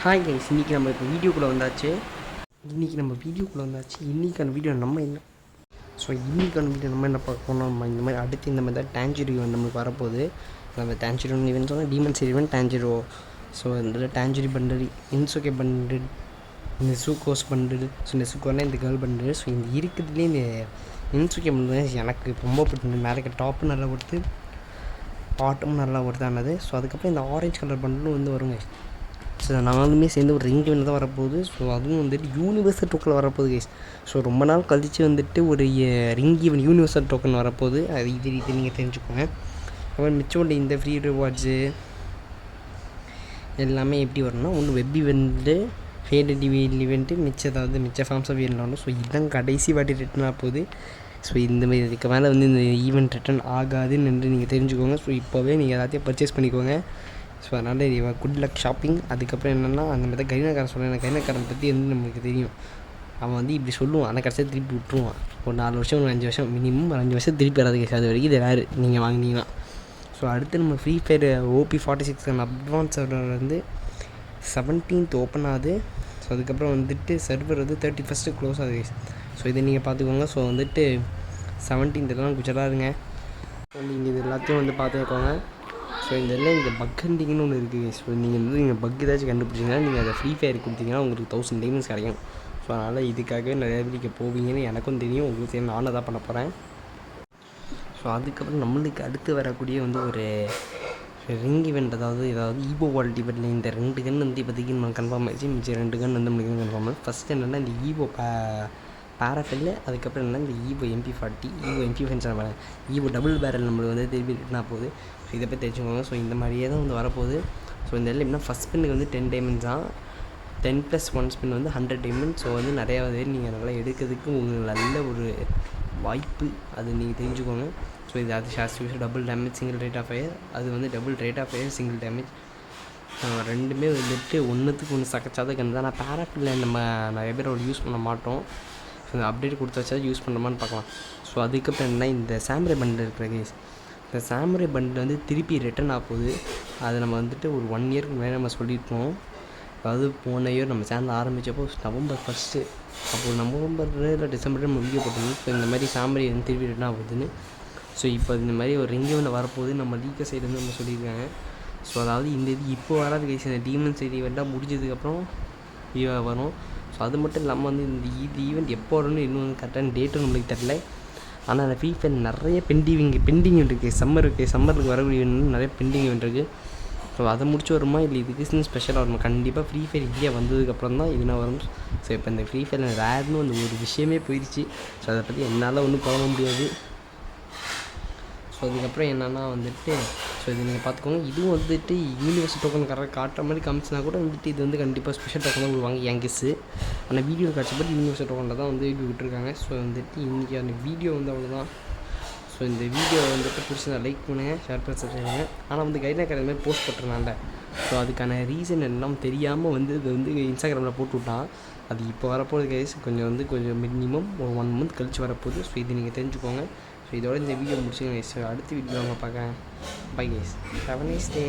Hi guys, இன்றைக்கி நம்ம இப்போ வீடியோக்குள்ளே வந்தாச்சு. இன்றைக்கான வீடியோ நம்ம என்ன பார்க்க போனோம். நம்ம இந்த மாதிரி அடுத்து இந்த மாதிரி தான் டேஞ்சரி நம்மளுக்கு வரப்போகுது. நம்ம டேஞ்சரி ஈவெண்ட் சொன்னால் டீமன்ஸ் ஈவெண்ட் டேஞ்சரோ. ஸோ இதில் டேஞ்சரி பண்டில், இன்சோகே பண்டில், நெசுகோஸ் பண்டில். ஸோ நெசுகோனா இந்த கேர்ள் பண்டில். ஸோ இந்த இருக்கிறதுலேயே இந்த இன்சோகே பண்டில் எனக்கு ரொம்ப பிடிச்சது. மேலே டாப்பும் நல்லா கொடுத்து பாட்டும் நல்லா கொடுத்தானது. ஸோ அதுக்கப்புறம் இந்த ஆரஞ்சு கலர் பண்டிலும் வந்து வருங்க. ஸோ நாலுமே சேர்ந்து ஒரு ரிங் இவெண்ட் தான் வரப்போகுது. ஸோ அதுவும் வந்துட்டு யூனிவர்சல் டோக்கன் வரப்போகுது கைஸ். ஸோ ரொம்ப நாள் கழித்து வந்துட்டு ஒரு ரிங் ஈவெண்ட் யூனிவர்சல் டோக்கன் வரப்போகுது. அது இது நீங்கள் தெரிஞ்சுக்கோங்க. அப்புறம் மிச்சம் இந்த ஃப்ரீ ரிவார்ட்ஸு எல்லாமே எப்படி வரும்னா, ஒன்று வெப் ஈவெண்ட்டு, ஃபேடட் ஈவெண்ட்டு, மிச்ச ஃபார்ம்ஸ் ஆஃப் ஈவெண்ட். ஸோ இதுதான் கடைசி வாட்டி ரிட்டர்ன் ஆக போகுது. ஸோ இந்தமாதிரி இதுக்கு மேலே வந்து இந்த ஈவெண்ட் ரிட்டர்ன் ஆகாதுன்னு நீங்கள் தெரிஞ்சுக்கோங்க. ஸோ இப்போவே நீங்கள் எல்லாத்தையும் பர்ச்சேஸ் பண்ணிக்கோங்க. ஸோ அதனால் குட் லக் ஷாப்பிங். அதுக்கப்புறம் என்னென்னா, அந்த மாதிரி தான் கைனக்காரன் சொல்லுவேன். கைனக்காரன் பற்றி வந்து நமக்கு தெரியும். அவன் வந்து இப்படி சொல்லுவான், அந்த கடைசியாக திருப்பி விட்டுருவான். ஒரு 4 வருஷம், ஒரு 5 வருஷம், மினிமம் 5 வருஷம் திருப்பி வராது கேஸ். அது வரைக்கும் இது வேறு நீங்கள் வாங்கினீங்கன்னா. ஸோ அடுத்து நம்ம free fire OP46 advance server வந்து 17th ஓப்பன் ஆகுது. ஸோ அதுக்கப்புறம் வந்துட்டு சர்வர் வந்து 31st க்ளோஸ் ஆகுது கேஸ். ஸோ இதை நீங்கள் பார்த்துக்கோங்க. ஸோ வந்துட்டு 17th எல்லாம் குஜராருங்க. ஸோ நீங்கள் இது எல்லாத்தையும் வந்து பார்த்துக்கோங்க. ஸோ இந்த பக் ஹண்டிங்னு ஒன்று இருக்குது. ஸோ நீங்கள் பக் ஏதாச்சும் கண்டுபிடிச்சிங்கன்னா நீங்கள் அதை ஃப்ரீ ஃபயர் கொடுத்தீங்கன்னா உங்களுக்கு 1000 டைமண்ட்ஸ் கிடைக்கும். ஸோ அதனால் இதுக்காகவே நிறைய பேர் நீங்கள் போவீங்கன்னு எனக்கும் தெரியும். உங்களுக்கு தெரியும், நானும் தான் பண்ண போகிறேன். ஸோ அதுக்கப்புறம் நம்மளுக்கு அடுத்து வரக்கூடிய வந்து ஒரு ரிங் ஈவெண்ட், அதாவது ஈவோ வால்ட் ஈவெண்ட்டில் இந்த 2 கன் வந்து இப்போதைக்கு நம்ம கன்ஃபார்ம் ஆகிடுச்சு. மிச்சம் 2 கன் வந்து நம்மளுக்கு கன்ஃபார்ம் ஆகும். ஃபஸ்ட்டு என்னென்னா இந்த ஈவோ பேராஃபில், அதுக்கப்புறம் என்னென்னா இந்த ஈவோ MP40, ஈவோ MP5 ஈவோ டபுள் பேரல் நம்மளுக்கு வந்து திருப்பி ரிட்டர்ன் ஆக போகுது. ஸோ இதை பற்றி தெரிஞ்சுக்கோங்க. ஸோ இந்த மாதிரியே தான் வந்து வரப்போகுது. ஸோ இந்த இதில் எப்படின்னா, ஃபஸ்ட் ஸ்பின்னுக்கு வந்து 10 டைமண்ட்ஸ் தான், 10+1 ஸ்பின் வந்து 100 டைமண்ட். ஸோ வந்து நிறையா பேர் நீங்கள் நல்லா எடுக்கிறதுக்கு உங்களுக்கு நல்ல ஒரு வாய்ப்பு, அது நீங்கள் தெரிஞ்சுக்கோங்க. ஸோ இது அது ஷாஸ்ட் double damage, single rate of fire. அது வந்து double rate of fire, single damage. ரெண்டுமே வந்துட்டு ஒன்றுத்துக்கு ஒன்று சக்கச்சாத கன்று தான். நான் பேராஃபில் நம்ம நிறைய பேர் அவ்வளோ யூஸ் பண்ண மாட்டோம். ஸோ இந்த அப்டேட் கொடுத்து வச்சா யூஸ் பண்ணுறோமான்னு பார்க்கலாம். ஸோ அதுக்கப்புறம் என்ன, இந்த சாம்ரே பண்டில் இருக்கிற கேஸ். இந்த சாம்ரே பண்டில் வந்து திருப்பி ரிட்டர்ன் ஆக போகுது. அது நம்ம வந்துட்டு ஒரு 1 இயருக்கு மேலே நம்ம சொல்லியிருப்போம். அதாவது போன இயர் நம்ம சேனல் ஆரம்பித்தப்போ November 1, அப்போது November இல்லை December நம்ம வீடியோ போட்டோம். ஸோ இந்த மாதிரி சாம்ரே வந்து திருப்பி ரிட்டர்ன் ஆக போகுதுன்னு. ஸோ இப்போ இந்த மாதிரி ஒரு ரிங் ஈவெண்ட் வரப்போகுது. நம்ம லீக்கர் சைடு வந்து நம்ம சொல்லியிருக்காங்க. ஸோ அதாவது இந்த இது இப்போ வராது கைஸ். இந்த டீமன் சைடு ஈவெண்ட்டாக முடிஞ்சதுக்கப்புறம் வரும். ஸோ அது மட்டும் இல்லாமல் வந்து இந்த ஈவெண்ட் எப்போ வரும்னு இன்னும் வந்து கரெக்டான டேட்டும் நம்மளுக்கு தெரியல. ஆனால் அந்த ஃப்ரீ ஃபயர் நிறைய பெண்டிங் இருக்குது. சம்மருக்கு வரக்கூடிய நிறைய பெண்டிங் ஈவெண்ட் இருக்குது. ஸோ அதை முடிச்சு வருமா, இல்லை இதுக்கு ஸ்பெஷலாக வருமா? கண்டிப்பாக ஃப்ரீ ஃபயர் இந்தியா வந்ததுக்கப்புறம் தான் இதுனா வரும். ஸோ இப்போ இந்த ஃப்ரீ ஃபயர் ரேர்னு அந்த ஒரு விஷயமே போயிடுச்சு. ஸோ அதை பற்றி என்னால் ஒன்றும் பண்ண முடியாது. ஸோ அதுக்கப்புறம் என்னென்னா வந்துட்டு, ஸோ இது நீங்கள் பார்த்துக்கோங்க. இதுவும் வந்துட்டு யூனிவர்சல் டோக்கன் கரெக்டாக காட்டுற மாதிரி காமிச்சுனா கூட வந்துட்டு இது வந்து கண்டிப்பாக ஸ்பெஷல் டோக்கன் தான் விடுவாங்க என் கெஸ்ஸு. ஆனால் வீடியோ காட்சிப்பட்டு யூனிவர்சல் டோக்கனில் தான் வந்து விட்டுருக்காங்க. ஸோ வந்துட்டு இன்றைக்கி அந்த வீடியோ வந்து அவ்வளோதான். ஸோ இந்த வீடியோ வந்துட்டு பிடிச்சதை லைக் பண்ணுங்கள், ஷேர் பண்ணி செய்யுங்க. ஆனால் வந்து கைனக்காரன் இந்த மாதிரி போஸ்ட் போட்டிருந்தாண்ட, ஸோ அதுக்கான ரீசன் எல்லாம் தெரியாமல் வந்து இது வந்து இன்ஸ்டாகிராமில் போட்டு விட்டான். அது இப்போ வரப்போகுது கைஸ். கொஞ்சம் மினிமம் ஒரு 1 மந்த் கழித்து வரப்போகுது. ஸோ இது நீங்கள் தெரிஞ்சுக்கோங்க. ஸோ இதோட இந்த வீடியோ முடிச்சுங்க கைஸ். அடுத்த வீடியோ அவங்க பார்க்குறேன். Bye guys, have a nice day.